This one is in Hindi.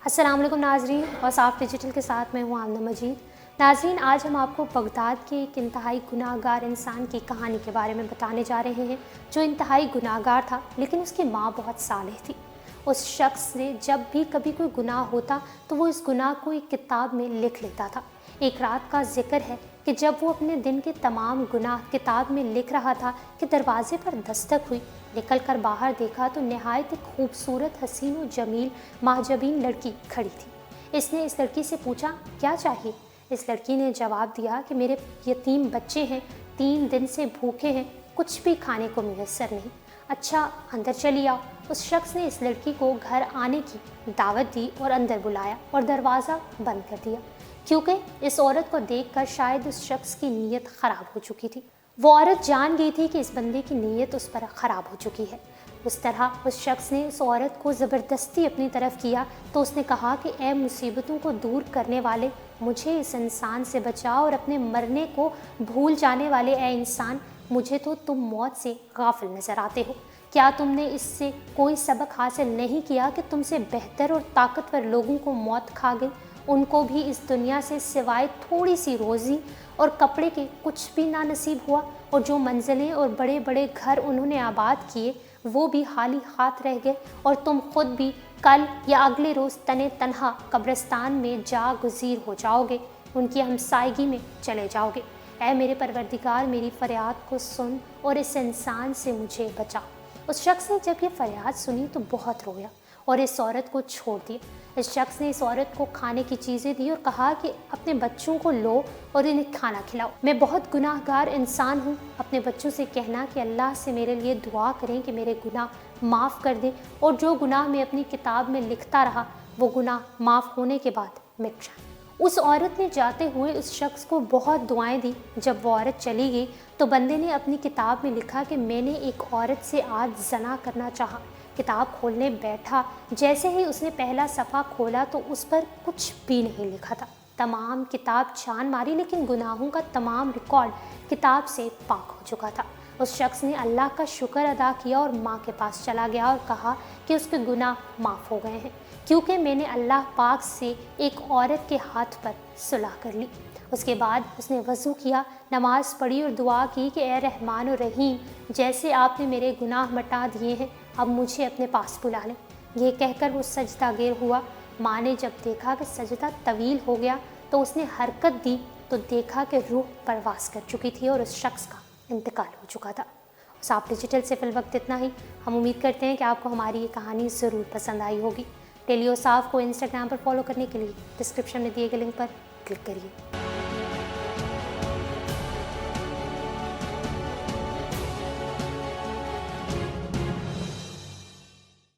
अस्सलाम वालेकुम नाजरीन, और साफ डिजिटल के साथ मैं हूँ आमना मजीद। नाजरीन, आज हम आपको बगदाद के एक इंतहाई गुनाहगार इंसान की कहानी के बारे में बताने जा रहे हैं, जो इंतहाई गुनाहगार था लेकिन उसकी माँ बहुत सालेह थी। उस शख्स ने जब भी कभी कोई गुनाह होता तो वो इस गुनाह को एक किताब में लिख लेता था। एक रात का जिक्र है कि जब वो अपने दिन के तमाम गुनाह किताब में लिख रहा था कि दरवाजे पर दस्तक हुई। निकल कर बाहर देखा तो नहायत खूबसूरत हसीन व जमील माहजबीन लड़की खड़ी थी। इसने इस लड़की से पूछा, क्या चाहिए? इस लड़की ने जवाब दिया कि मेरे यतीम बच्चे हैं, 3 दिन से भूखे हैं, कुछ भी खाने को मुयस्सर नहीं। अच्छा, अंदर चली आओ। उस शख्स ने इस लड़की को घर आने की दावत दी और अंदर बुलाया और दरवाज़ा बंद कर दिया, क्योंकि इस औरत को देखकर शायद उस शख्स की नीयत ख़राब हो चुकी थी। वो औरत जान गई थी कि इस बंदे की नीयत उस पर ख़राब हो चुकी है। उस तरह उस शख्स ने उस औरत को ज़बरदस्ती अपनी तरफ किया तो उसने कहा कि ए मुसीबतों को दूर करने वाले, मुझे इस इंसान से बचाओ, और अपने मरने को भूल जाने वाले ए इंसान, मुझे तो तुम मौत से गाफिल नज़र आते हो। क्या तुमने इससे कोई सबक हासिल नहीं किया कि तुमसे बेहतर और ताकतवर लोगों को मौत खा गई? उनको भी इस दुनिया से सिवाय थोड़ी सी रोज़ी और कपड़े के कुछ भी ना नसीब हुआ, और जो मंजिलें और बड़े बड़े घर उन्होंने आबाद किए वो भी खाली हाथ रह गए, और तुम खुद भी कल या अगले रोज़ तने तनहा कब्रिस्तान में जा गुज़ीर हो जाओगे, उनकी हमसायगी में चले जाओगे। ऐ मेरे परवरदिगार, मेरी फ़रियाद को सुन और इस इंसान से मुझे बचा। उस शख्स ने जब ये फरियाद सुनी तो बहुत रोया और इस औरत को छोड़ दिया। इस शख्स ने इस औरत को खाने की चीज़ें दी और कहा कि अपने बच्चों को लो और इन्हें खाना खिलाओ। मैं बहुत गुनाहगार इंसान हूँ। अपने बच्चों से कहना कि अल्लाह से मेरे लिए दुआ करें कि मेरे गुनाह माफ़ कर दें, और जो गुनाह मैं अपनी किताब में लिखता रहा वो गुनाह माफ़ होने के बाद मिट जाए। उस औरत ने जाते हुए उस शख्स को बहुत दुआएं दी। जब वो औरत चली गई तो बंदे ने अपनी किताब में लिखा कि मैंने एक औरत से आज जना करना चाहा। किताब खोलने बैठा, जैसे ही उसने पहला सफ़ा खोला तो उस पर कुछ भी नहीं लिखा था। तमाम किताब छान मारी लेकिन गुनाहों का तमाम रिकॉर्ड किताब से पाक हो चुका था। उस शख्स ने अल्लाह का शुक्र अदा किया और माँ के पास चला गया और कहा कि उसके गुनाह माफ़ हो गए हैं, क्योंकि मैंने अल्लाह पाक से एक औरत के हाथ पर सुलह कर ली। उसके बाद उसने वज़ू किया, नमाज़ पढ़ी और दुआ की कि ए रहमान और रहीम, जैसे आपने मेरे गुनाह मिटा दिए हैं, अब मुझे अपने पास बुला लें। ये कहकर वो सजदा गिर हुआ। माँ ने जब देखा कि सजदा तवील हो गया तो उसने हरकत दी तो देखा कि रूह परवास कर चुकी थी और उस शख्स का इंतकाल हो चुका था। साफ डिजिटल से फिलवक्त इतना ही। हम उम्मीद करते हैं कि आपको हमारी ये कहानी ज़रूर पसंद आई होगी। डेली साफ को इंस्टाग्राम पर फॉलो करने के लिए डिस्क्रिप्शन में दिए गए लिंक पर क्लिक करिए।